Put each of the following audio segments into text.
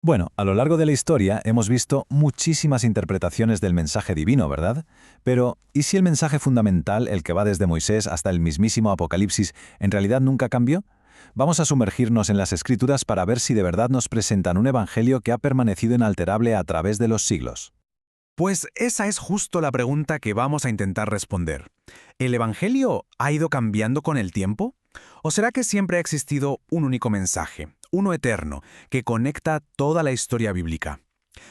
Bueno, a lo largo de la historia hemos visto muchísimas interpretaciones del mensaje divino, ¿verdad? Pero, ¿y si el mensaje fundamental, el que va desde Moisés hasta el mismísimo Apocalipsis, en realidad nunca cambió? Vamos a sumergirnos en las Escrituras para ver si de verdad nos presentan un evangelio que ha permanecido inalterable a través de los siglos. Pues esa es justo la pregunta que vamos a intentar responder. ¿El Evangelio ha ido cambiando con el tiempo? ¿O será que siempre ha existido un único mensaje, uno eterno, que conecta toda la historia bíblica?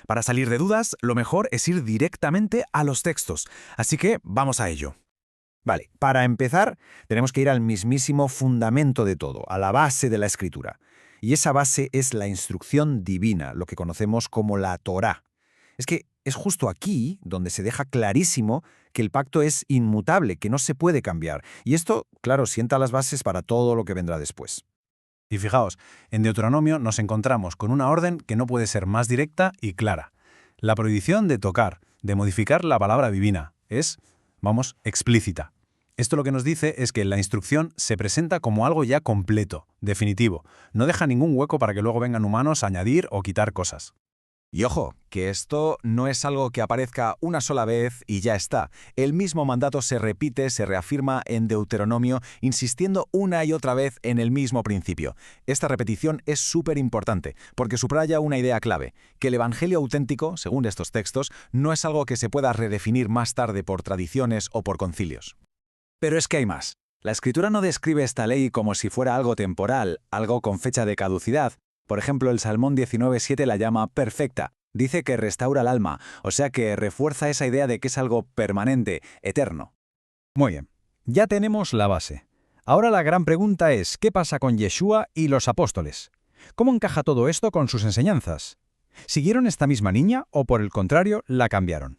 Para salir de dudas, lo mejor es ir directamente a los textos, así que vamos a ello. Vale, para empezar, tenemos que ir al mismísimo fundamento de todo, a la base de la escritura. Y esa base es la instrucción divina, lo que conocemos como la Torá. Es que es justo aquí donde se deja clarísimo que el pacto es inmutable, que no se puede cambiar. Y esto, claro, sienta las bases para todo lo que vendrá después. Y fijaos, en Deuteronomio nos encontramos con una orden que no puede ser más directa y clara. La prohibición de tocar, de modificar la palabra divina, explícita. Esto lo que nos dice es que la instrucción se presenta como algo ya completo, definitivo. No deja ningún hueco para que luego vengan humanos a añadir o quitar cosas. Y ojo, que esto no es algo que aparezca una sola vez y ya está. El mismo mandato se repite, se reafirma en Deuteronomio, insistiendo una y otra vez en el mismo principio. Esta repetición es súper importante, porque subraya una idea clave, que el Evangelio auténtico, según estos textos, no es algo que se pueda redefinir más tarde por tradiciones o por concilios. Pero es que hay más. La Escritura no describe esta ley como si fuera algo temporal, algo con fecha de caducidad. Por ejemplo, el Salmón 19:7 la llama perfecta. Dice que restaura el alma, o sea que refuerza esa idea de que es algo permanente, eterno. Muy bien, ya tenemos la base. Ahora la gran pregunta es, ¿qué pasa con Yeshua y los apóstoles? ¿Cómo encaja todo esto con sus enseñanzas? ¿Siguieron esta misma línea o, por el contrario, la cambiaron?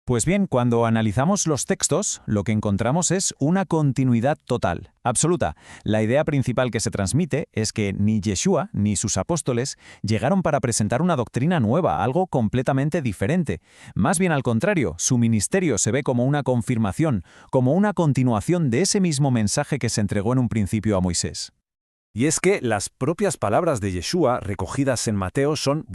Pues bien, cuando analizamos los textos, lo que encontramos es una continuidad total, absoluta. La idea principal que se transmite es que ni Yeshua ni sus apóstoles llegaron para presentar una doctrina nueva, algo completamente diferente. Más bien al contrario, su ministerio se ve como una confirmación, como una continuación de ese mismo mensaje que se entregó en un principio a Moisés. Y es que las propias palabras de Yeshua recogidas en Mateo son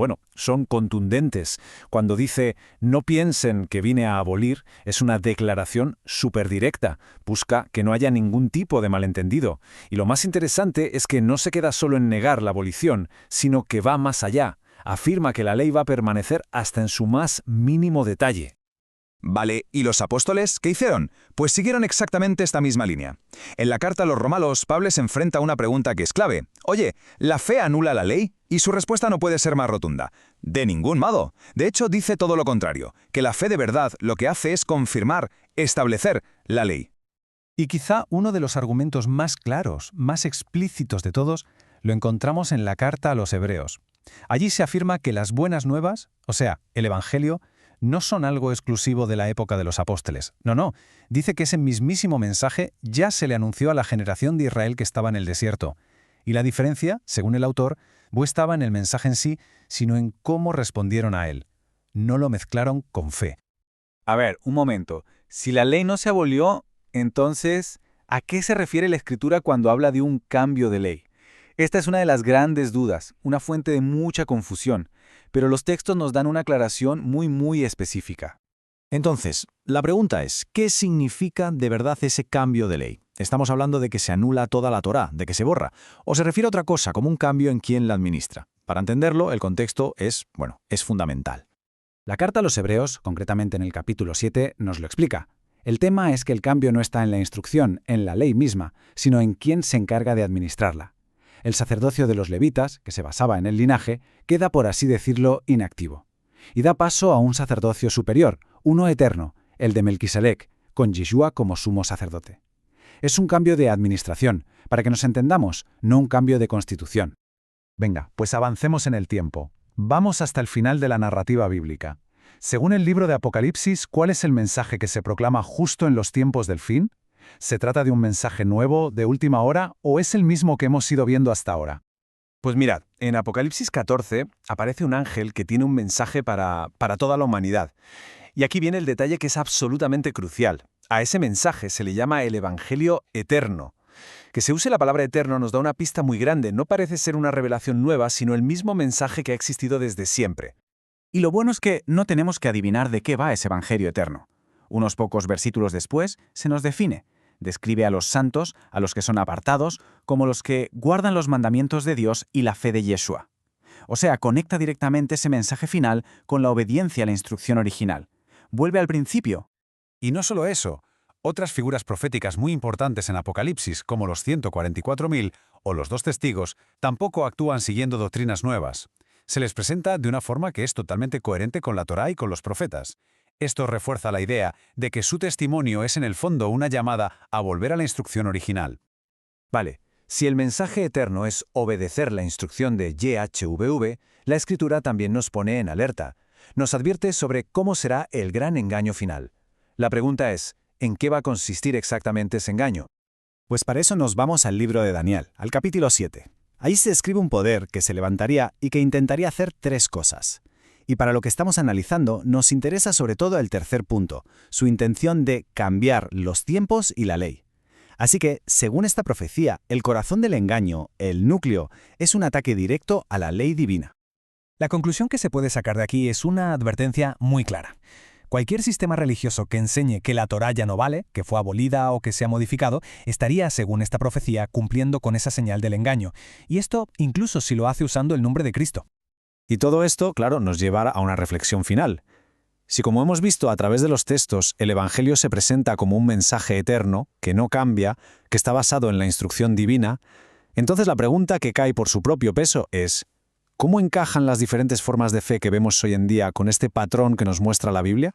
contundentes. Cuando dice, no piensen que vine a abolir, es una declaración súper directa. Busca que no haya ningún tipo de malentendido. Y lo más interesante es que no se queda solo en negar la abolición, sino que va más allá. Afirma que la ley va a permanecer hasta en su más mínimo detalle. Vale, ¿y los apóstoles qué hicieron? Pues siguieron exactamente esta misma línea. En la carta a los Romanos, Pablo se enfrenta a una pregunta que es clave. Oye, ¿la fe anula la ley? Y su respuesta no puede ser más rotunda. De ningún modo. De hecho, dice todo lo contrario, que la fe de verdad lo que hace es confirmar, establecer la ley. Y quizá uno de los argumentos más claros, más explícitos de todos, lo encontramos en la carta a los Hebreos. Allí se afirma que las buenas nuevas, o sea, el Evangelio, no son algo exclusivo de la época de los apóstoles. No. Dice que ese mismísimo mensaje ya se le anunció a la generación de Israel que estaba en el desierto. Y la diferencia, según el autor, no estaba en el mensaje en sí, sino en cómo respondieron a él. No lo mezclaron con fe. A ver, un momento. Si la ley no se abolió, entonces, ¿a qué se refiere la Escritura cuando habla de un cambio de ley? Esta es una de las grandes dudas, una fuente de mucha confusión, pero los textos nos dan una aclaración muy específica. Entonces, la pregunta es, ¿qué significa de verdad ese cambio de ley? ¿Estamos hablando de que se anula toda la Torá, de que se borra? ¿O se refiere a otra cosa, como un cambio en quién la administra? Para entenderlo, el contexto es fundamental. La carta a los Hebreos, concretamente en el capítulo 7, nos lo explica. El tema es que el cambio no está en la instrucción, en la ley misma, sino en quién se encarga de administrarla. El sacerdocio de los levitas, que se basaba en el linaje, queda, por así decirlo, inactivo. Y da paso a un sacerdocio superior, uno eterno, el de Melquisedec, con Yeshua como sumo sacerdote. Es un cambio de administración, para que nos entendamos, no un cambio de constitución. Venga, pues avancemos en el tiempo. Vamos hasta el final de la narrativa bíblica. Según el libro de Apocalipsis, ¿cuál es el mensaje que se proclama justo en los tiempos del fin? ¿Se trata de un mensaje nuevo, de última hora, o es el mismo que hemos ido viendo hasta ahora? Pues mirad, en Apocalipsis 14 aparece un ángel que tiene un mensaje para toda la humanidad. Y aquí viene el detalle que es absolutamente crucial. A ese mensaje se le llama el Evangelio eterno. Que se use la palabra eterno nos da una pista muy grande, no parece ser una revelación nueva, sino el mismo mensaje que ha existido desde siempre. Y lo bueno es que no tenemos que adivinar de qué va ese Evangelio eterno. Unos pocos versículos después se nos define. Describe a los santos, a los que son apartados, como los que guardan los mandamientos de Dios y la fe de Yeshua. O sea, conecta directamente ese mensaje final con la obediencia a la instrucción original. Vuelve al principio. Y no solo eso, otras figuras proféticas muy importantes en Apocalipsis, como los 144.000 o los 2 testigos, tampoco actúan siguiendo doctrinas nuevas. Se les presenta de una forma que es totalmente coherente con la Torá y con los profetas. Esto refuerza la idea de que su testimonio es en el fondo una llamada a volver a la instrucción original. Vale, si el mensaje eterno es obedecer la instrucción de YHWH, la Escritura también nos pone en alerta. Nos advierte sobre cómo será el gran engaño final. La pregunta es, ¿en qué va a consistir exactamente ese engaño? Pues para eso nos vamos al libro de Daniel, al capítulo 7. Ahí se describe un poder que se levantaría y que intentaría hacer 3 cosas. Y para lo que estamos analizando, nos interesa sobre todo el tercer punto, su intención de cambiar los tiempos y la ley. Así que, según esta profecía, el corazón del engaño, el núcleo, es un ataque directo a la ley divina. La conclusión que se puede sacar de aquí es una advertencia muy clara. Cualquier sistema religioso que enseñe que la Torá ya no vale, que fue abolida o que se ha modificado, estaría, según esta profecía, cumpliendo con esa señal del engaño. Y esto incluso si lo hace usando el nombre de Cristo. Y todo esto, claro, nos lleva a una reflexión final. Si, como hemos visto a través de los textos, el Evangelio se presenta como un mensaje eterno, que no cambia, que está basado en la instrucción divina, entonces la pregunta que cae por su propio peso es, ¿cómo encajan las diferentes formas de fe que vemos hoy en día con este patrón que nos muestra la Biblia?